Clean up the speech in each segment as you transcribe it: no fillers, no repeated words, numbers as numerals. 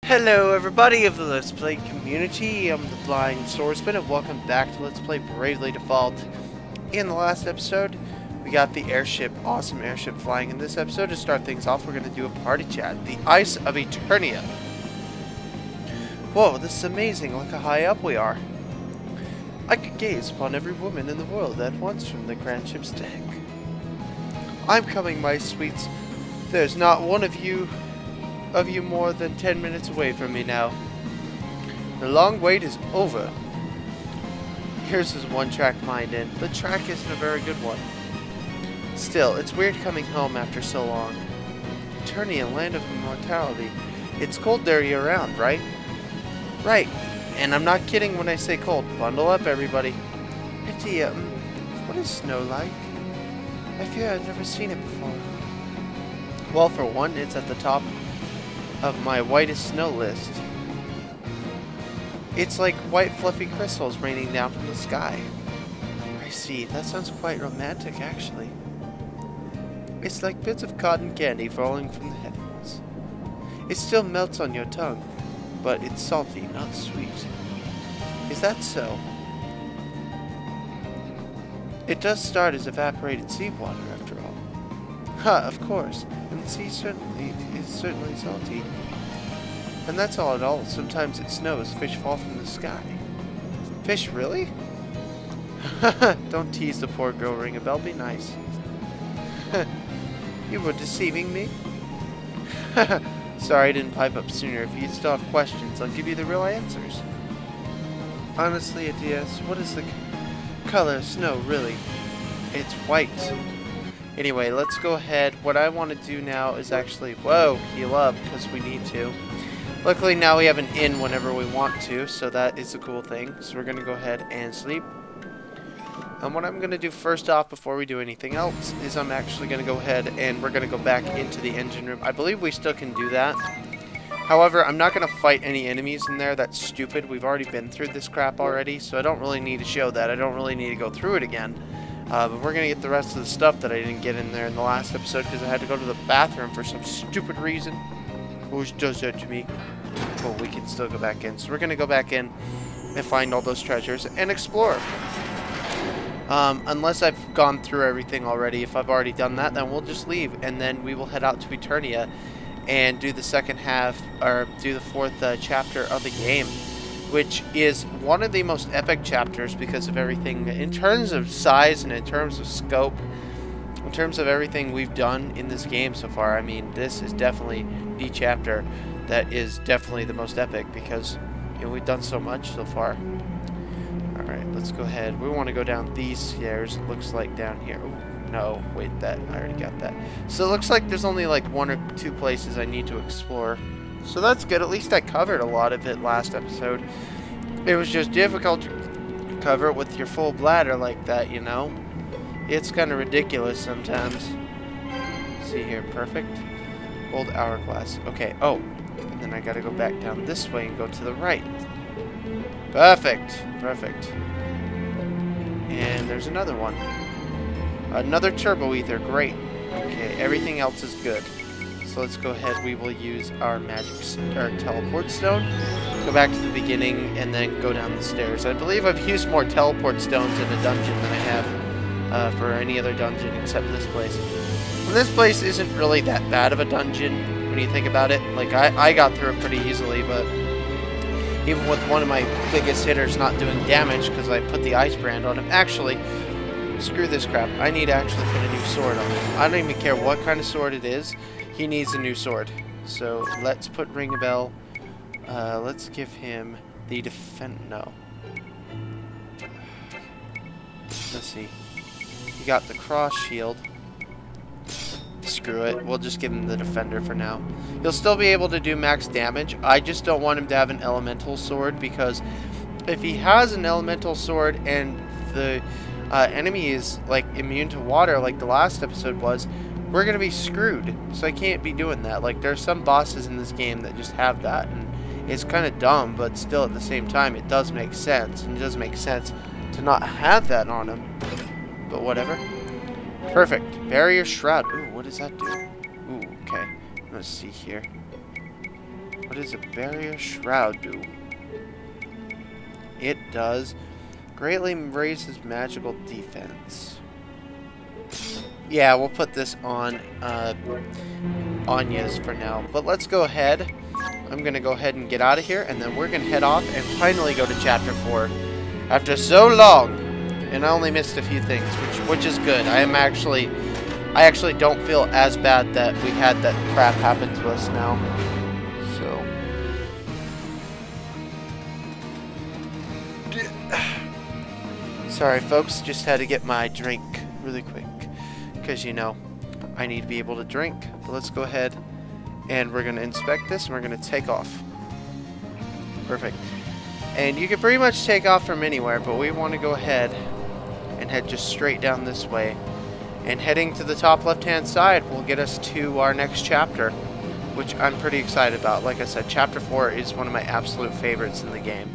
Hello everybody of the Let's Play community, I'm the Blind Swordsman and welcome back to Let's Play Bravely Default. In the last episode, we got the airship, awesome airship flying. In this episode, to start things off, we're going to do a party chat, the Ice of Eternia. Whoa, this is amazing, look how high up we are. I could gaze upon every woman in the world at once from the grand ship's deck. I'm coming, my sweets. There's not one of you more than 10 minutes away from me now. The long wait is over. Here's his one-track mind in. The track isn't a very good one. Still, it's weird coming home after so long. Eternia, land of immortality. It's cold there year-round, right? Right. And I'm not kidding when I say cold. Bundle up, everybody. Eternia, what is snow like? I fear I've never seen it before. Well, for one, it's at the top of my whitest snow list. It's like white fluffy crystals raining down from the sky. I see, that sounds quite romantic actually. It's like bits of cotton candy falling from the heavens. It still melts on your tongue, but it's salty, not sweet. Is that so? It does start as evaporated seawater after all. Ha, of course. And the sea is certainly salty. And that's all at all. Sometimes it snows, fish fall from the sky. Fish, really? Don't tease the poor girl, Ring a Bell, be nice. You were deceiving me? Sorry I didn't pipe up sooner. If you still have questions, I'll give you the real answers. Honestly, Adias, what is the color of snow, really? It's white. Anyway, let's go ahead. What I want to do now is actually, whoa, heal up, because we need to. Luckily now we have an inn whenever we want to, so that is a cool thing. So we're going to go ahead and sleep. And what I'm going to do first off, before we do anything else, is I'm actually going to go ahead and we're going to go back into the engine room. I believe we still can do that. However, I'm not going to fight any enemies in there. That's stupid. We've already been through this crap already, so I don't really need to show that. I don't really need to go through it again. But we're going to get the rest of the stuff that I didn't get in there in the last episode because I had to go to the bathroom for some stupid reason. Who does that to me? Well, we can still go back in. So we're going to go back in and find all those treasures and explore. Unless I've gone through everything already. If I've already done that, then we'll just leave. And then we will head out to Eternia and do the second half, or do the fourth chapter of the game, which is one of the most epic chapters because of everything in terms of size and in terms of scope, in terms of everything we've done in this game so far. I mean, this is definitely the chapter that is definitely the most epic because, you know, we've done so much so far. Alright, let's go ahead. We want to go down these stairs. It looks like down here. Ooh, no, wait, I already got that. So it looks like there's only like one or two places I need to explore. So that's good. At least I covered a lot of it last episode. It was just difficult to cover it with your full bladder like that, you know? It's kind of ridiculous sometimes. See here, perfect. Gold hourglass. Okay, oh. And then I gotta go back down this way and go to the right. Perfect. Perfect. And there's another one. Another turbo ether. Great. Okay, everything else is good. So let's go ahead. We will use our our teleport stone. Go back to the beginning and then go down the stairs. I believe I've used more teleport stones in a dungeon than I have for any other dungeon except this place. And this place isn't really that bad of a dungeon when you think about it. Like, I got through it pretty easily, but even with one of my biggest hitters not doing damage because I put the ice brand on him. Actually, screw this crap. I need to actually put a new sword on him. I don't even care what kind of sword it is. He needs a new sword. So let's put Ring a Bell. Let's give him the no. Let's see. He got the cross shield. Screw it. We'll just give him the defender for now. He'll still be able to do max damage. I just don't want him to have an elemental sword because if he has an elemental sword and the enemy is like immune to water like the last episode was, we're going to be screwed. So I can't be doing that. Like, there's some bosses in this game that just have that, and it's kind of dumb, but still at the same time it does make sense, and it does make sense to not have that on him. But whatever. Perfect. Barrier Shroud. Ooh, what does that do? Ooh, okay. Let's see here. What What does a barrier shroud do? It does greatly raises magical defense. Yeah, we'll put this on Anya's for now. But let's go ahead. I'm going to go ahead and get out of here, and then we're going to head off and finally go to Chapter 4. After so long, and I only missed a few things, which is good. I actually don't feel as bad that we had that crap happen to us now. So. Sorry, folks. Just had to get my drink really quick. Because, you know, I need to be able to drink. But let's go ahead and we're going to inspect this and we're going to take off. Perfect. And you can pretty much take off from anywhere, but we want to go ahead and head just straight down this way. And heading to the top left-hand side will get us to our next chapter, which I'm pretty excited about. Like I said, Chapter 4 is one of my absolute favorites in the game.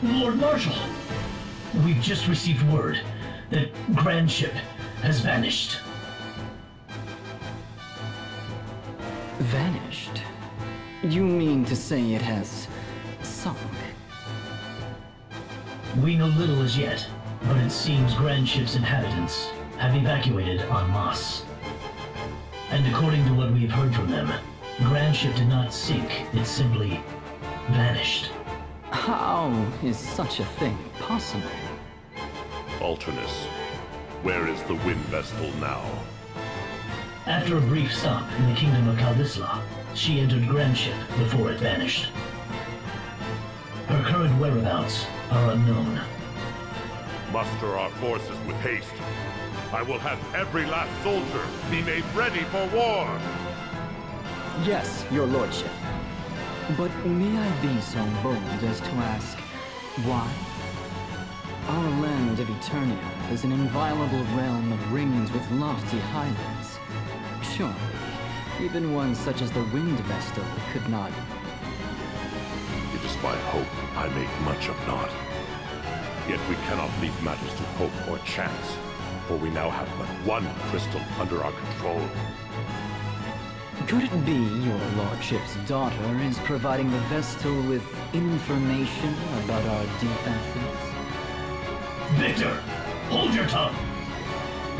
Lord Marshal, we've just received word that Grand Ship has vanished. Vanished? You mean to say it has sunk? We know little as yet, but it seems Grand Ship's inhabitants have evacuated en masse. And according to what we have heard from them, Grand Ship did not sink, it simply vanished. How is such a thing possible? Alternus, where is the Wind Vestal now? After a brief stop in the kingdom of Kaldisla, she entered Grand Ship before it vanished. Her current whereabouts are unknown. Muster our forces with haste. I will have every last soldier be made ready for war! Yes, your lordship. But may I be so bold as to ask, why? Our land of Eternia is an inviolable realm ringed with lofty highlands. Surely, even one such as the Wind Vestal could not... It is my hope I make much of naught. Yet we cannot leave matters to hope or chance, for we now have but one crystal under our control. Could it be your lordship's daughter is providing the Vestal with information about our defenses? Victor, hold your tongue!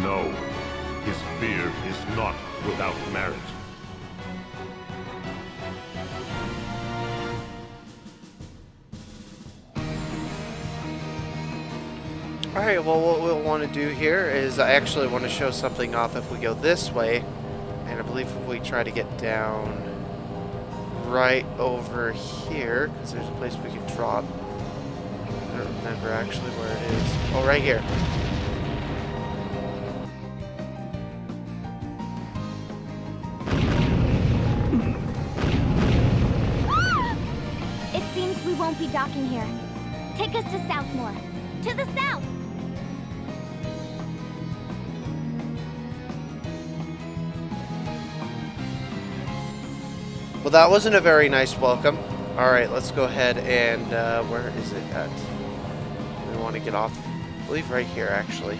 No, his fear is not without merit. Alright, well what we'll want to do here is I actually want to show something off if we go this way. And I believe if we try to get down right over here, because there's a place we can drop. I don't remember actually where it is. Oh, right here. It seems we won't be docking here. Take us to Southmore. To the south! Well, that wasn't a very nice welcome. Alright, let's go ahead and, where is it at? We want to get off, I believe right here, actually.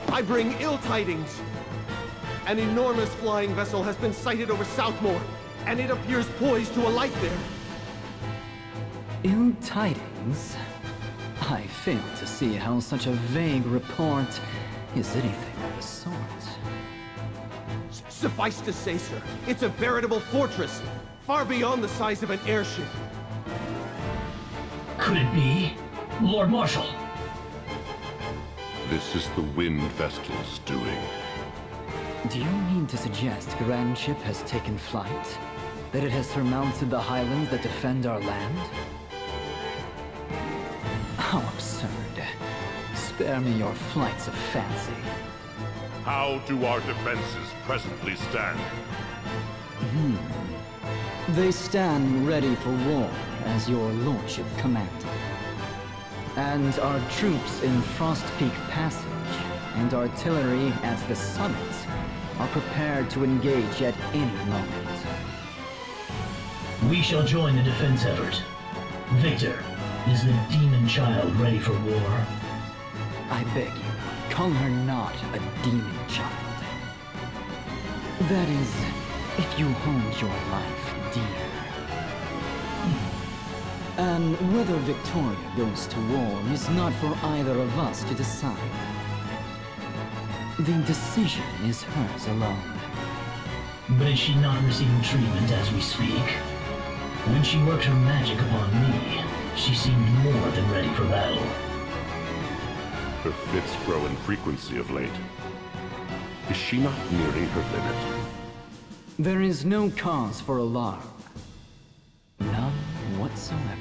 I bring ill tidings. An enormous flying vessel has been sighted over Southmore, and it appears poised to alight there. Ill tidings? I fail to see how such a vague report is anything of the sort. Suffice to say, sir, it's a veritable fortress, far beyond the size of an airship. Could it be Lord Marshal? This is the Wind Vestal's doing. Do you mean to suggest Grand Ship has taken flight? That it has surmounted the highlands that defend our land? How absurd. Spare me your flights of fancy. How do our defenses presently stand? They stand ready for war, as your lordship commanded. And our troops in Frost Peak Passage and artillery at the summit are prepared to engage at any moment. We shall join the defense effort. Victor, Is the demon child ready for war? I beg you, call her not a demon child. That is, if you hold your life dear. And whether Victoria goes to war is not for either of us to decide. The decision is hers alone. But is she not receiving treatment as we speak? When she worked her magic upon me, she seemed more than ready for battle. Her fits grow in frequency of late. Is she not nearing her limit? There is no cause for alarm. None whatsoever.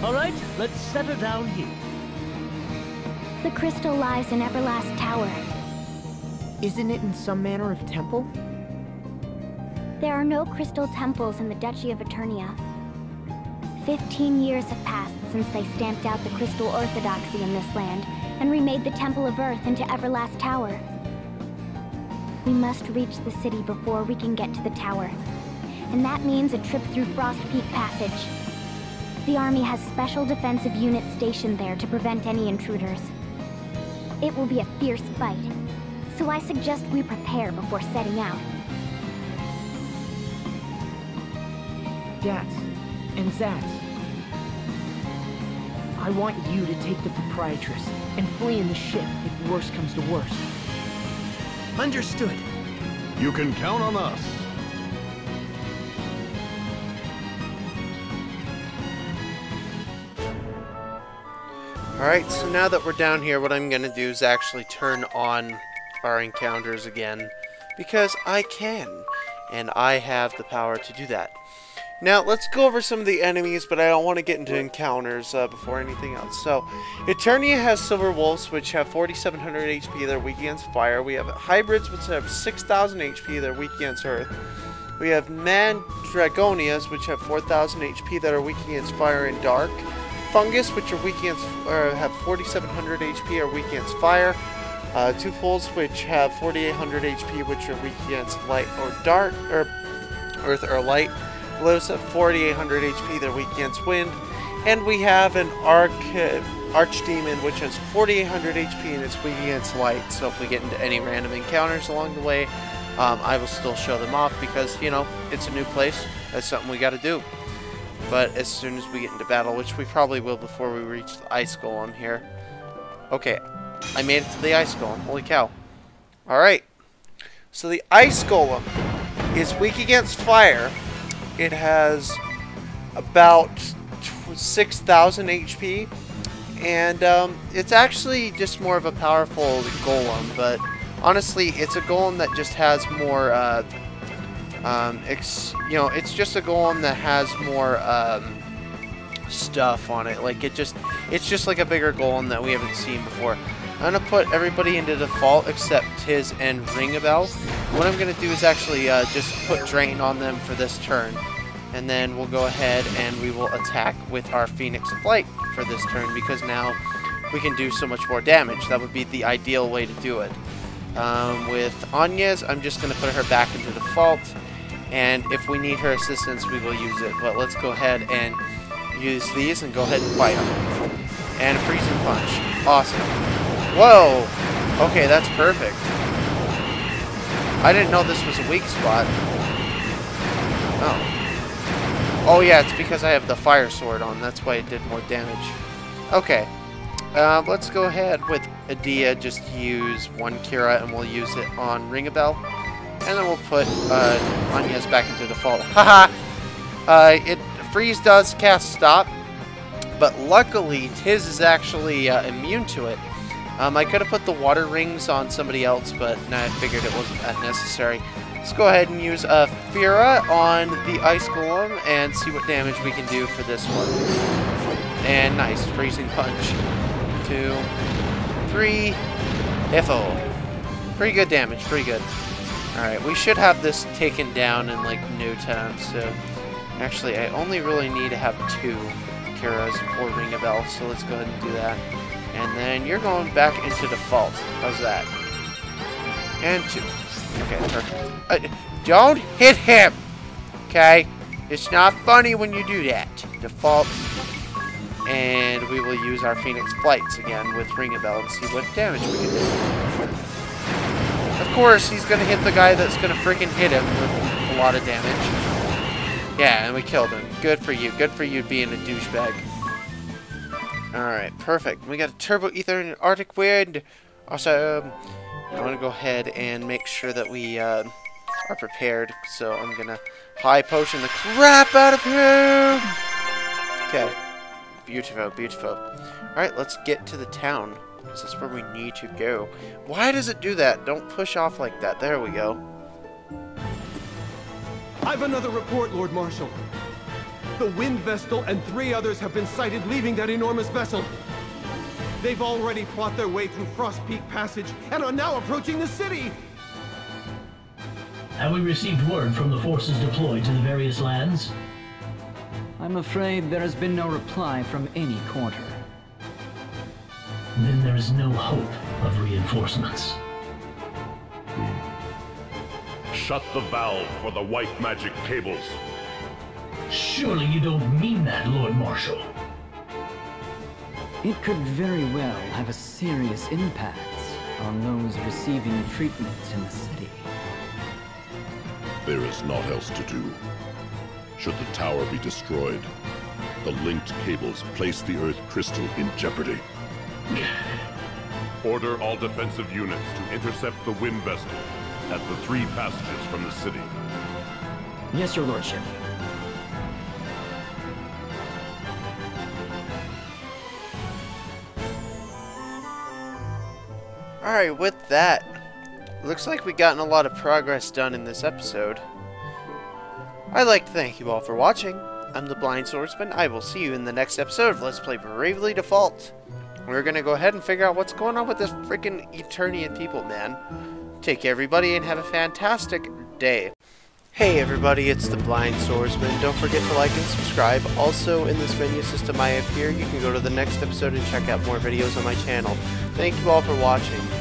All right, let's settle down here. The crystal lies in Everlast Tower. Isn't it in some manner of temple? There are no crystal temples in the Duchy of Eternia. 15 years have passed since they stamped out the crystal orthodoxy in this land and remade the Temple of Earth into Everlast Tower. We must reach the city before we can get to the tower. And that means a trip through Frost Peak Passage. The army has special defensive units stationed there to prevent any intruders. It will be a fierce fight, so I suggest we prepare before setting out. Gats and Zats. I want you to take the proprietress and flee in the ship if worse comes to worst. Understood. You can count on us. Alright, so now that we're down here, what I'm going to do is actually turn on our encounters again, because I can, and I have the power to do that. Now, let's go over some of the enemies, but I don't want to get into encounters before anything else. So, Eternia has Silver Wolves, which have 4,700 HP, they're weak against fire. We have Hybrids, which have 6,000 HP, they're weak against earth. We have Mandragonias, which have 4,000 HP, that are weak against fire and dark. Fungus, which are weak against, have 4,700 HP, are weak against fire. Two Fools, which have 4,800 HP, which are weak against light or dark, or earth or light. Lows have 4,800 HP, they're weak against wind. And we have an Archdemon, which has 4,800 HP and it's weak against light. So if we get into any random encounters along the way, I will still show them off because, you know, it's a new place. That's something we got to do. But as soon as we get into battle, which we probably will before we reach the Ice Golem here. Okay, I made it to the Ice Golem. Holy cow. Alright. So the Ice Golem is weak against fire. It has about 6,000 HP. And it's actually just more of a powerful golem. But honestly, it's a golem that just has more... it's just a golem that has more stuff on it. Like it's just like a bigger golem that we haven't seen before. I'm gonna put everybody into default except Tiz and Ringabel. What I'm gonna do is actually just put Drain on them for this turn, and then we'll go ahead and we will attack with our Phoenix Flight for this turn because now we can do so much more damage. That would be the ideal way to do it. With Anya's, I'm just gonna put her back into default. And if we need her assistance, we will use it. But let's go ahead and use these and go ahead and fight them. And a Freezing Punch. Awesome. Whoa! Okay, that's perfect. I didn't know this was a weak spot. Oh. Oh yeah, it's because I have the Fire Sword on. That's why it did more damage. Okay. Let's go ahead with Adia. Just use one Kira and we'll use it on Ringabel. And then we'll put Anya's back into default. Haha! Freeze does cast Stop, but luckily Tiz is actually immune to it. I could have put the Water Rings on somebody else, but I figured it wasn't that necessary. Let's go ahead and use Fira on the Ice Golem and see what damage we can do for this one. And nice, Freezing Punch. 2, 3, FO. Pretty good damage, pretty good. Alright, we should have this taken down in like no time, so Actually, I only really need to have 2 Kiras or Ring a Bell, so let's go ahead and do that. And then you're going back into default. How's that? And 2. Okay, perfect. Don't hit him! Okay? It's not funny when you do that. Default. And we will use our Phoenix Flights again with Ring a Bell and see what damage we can do. Of course, he's going to hit the guy that's going to freaking hit him with a lot of damage. Yeah, and we killed him. Good for you. Good for you being a douchebag. Alright, perfect. We got a Turbo Ether and Arctic Wind. Awesome. I want to go ahead and make sure that we are prepared. So I'm going to high potion the crap out of him. Okay. Beautiful, beautiful. Alright, let's get to the town. This is where we need to go. Why does it do that? Don't push off like that. There we go. I've another report, Lord Marshal. The Wind Vestal and 3 others have been sighted leaving that enormous vessel. They've already fought their way through Frost Peak Passage and are now approaching the city! Have we received word from the forces deployed to the various lands? I'm afraid there has been no reply from any quarter. Then there is no hope of reinforcements. Shut the valve for the white magic cables. Surely you don't mean that, Lord Marshal. It could very well have a serious impact on those receiving treatment in the city. There is naught else to do. Should the tower be destroyed, the linked cables place the Earth crystal in jeopardy. Order all defensive units to intercept the Wind Vestal at the 3 passages from the city. Yes, Your Lordship. Alright, with that, looks like we've gotten a lot of progress done in this episode. I'd like to thank you all for watching. I'm the Blind Swordsman. I will see you in the next episode of Let's Play Bravely Default. We're gonna go ahead and figure out what's going on with this freaking Eternia people, man. Take care, everybody, and have a fantastic day. Hey everybody, it's the Blind Swordsman. Don't forget to like and subscribe. Also, in this menu system I have here, you can go to the next episode and check out more videos on my channel. Thank you all for watching.